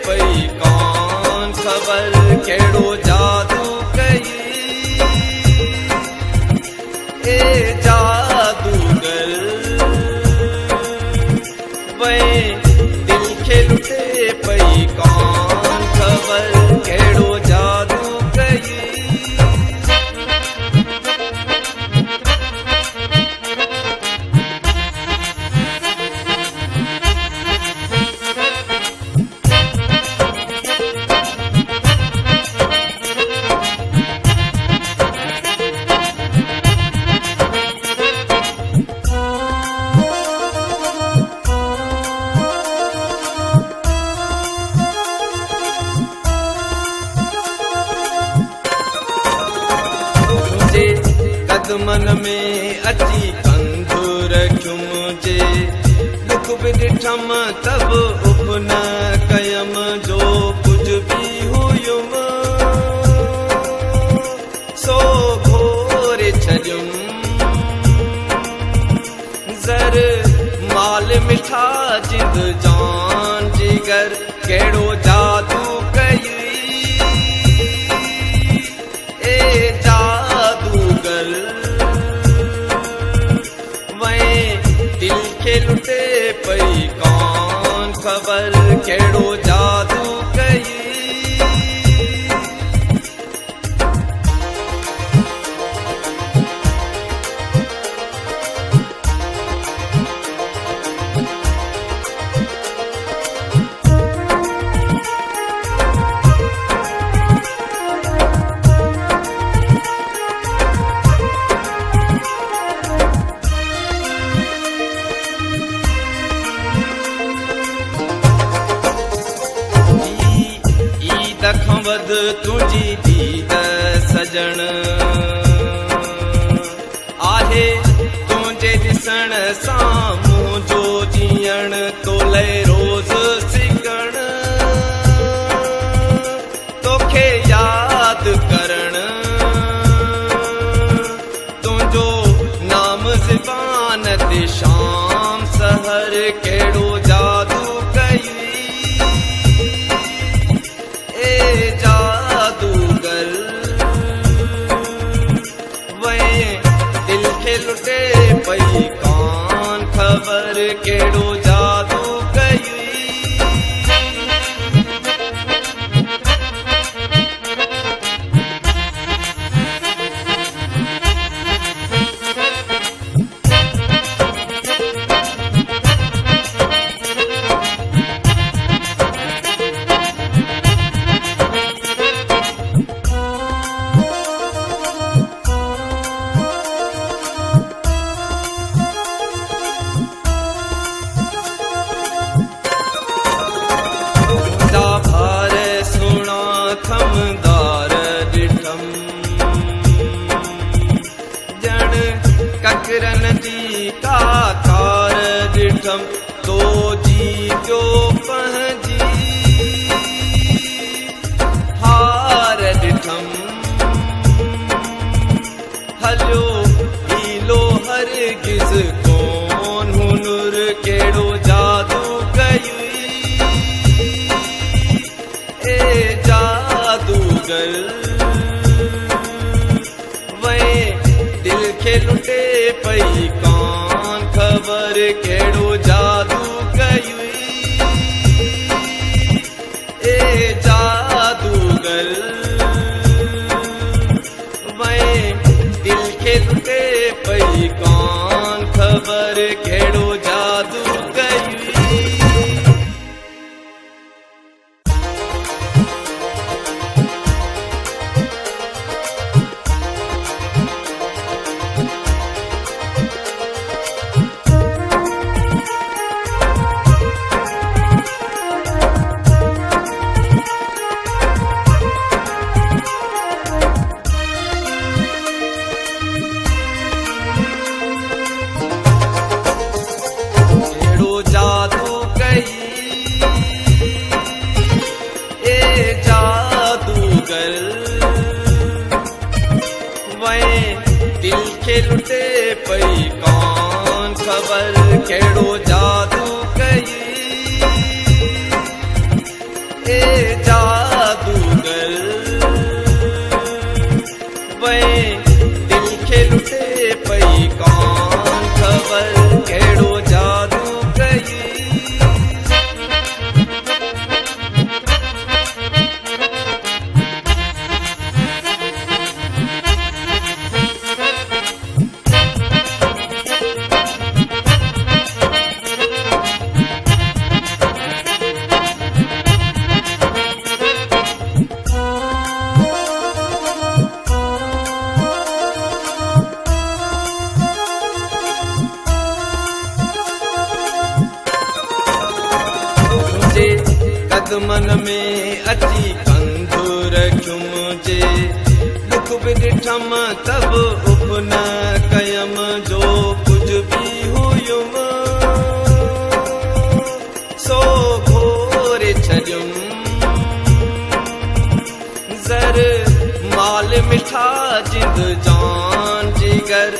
पई कौन ख़बर कहिड़ो जादू कई ए जादूगर वे दिल खे लुटे पई कौन ख़बर कहिड़ो जादू कई कदमन में अची कंधु रखियुम जे दुख बि ॾिठम तब उफ न कयम जो कुझ बि हुयुम सो घोरे छॾियुम ज़र माल मिठा जिंद जान जिगर कहिड़ो जादू कई ए जादूगर दिल खे लुटे पई कौन ख़बर कहिड़ो जादू कई वध तुझी दीद सजण आहे तुंहिंजे ॾिसण सां मुंहिंजो जीअण तोले रोज़ सिकण तोखे यादि करण तुंहिंजो नाम ज़बान ते शाम सहर कहिड़ो जादू कई जादूगर वे दिल खे लुटे पई कौन ख़बर कहिड़ो जादू कई थमदार ॾिठम ॼण ककरन जी काकार ॾिठम तो जी जो पंहिंजी हार ॾिठम हलियो हीलो हरगिज़ कोन हुनुर कहिड़ो जादू कई जादूगर वे दिल खे लुटे पई कौन ख़बर कहिड़ो जादू कई ए जादूगर वे दिल खे लुटे पई कौन ख़बर कहिड़ो जादू कई लुटे पई कौन ख़बर कहिड़ो जादू कई ए कौन ख़बर कहिड़ो जादू कई कदमन में अची कंधु रखियुम जे दुख बि ॾिठम तब उफ न कयम जो कुझ बि हुयुम सो घोरे छॾियुम ज़र माल मिठा जिंद जान जिगर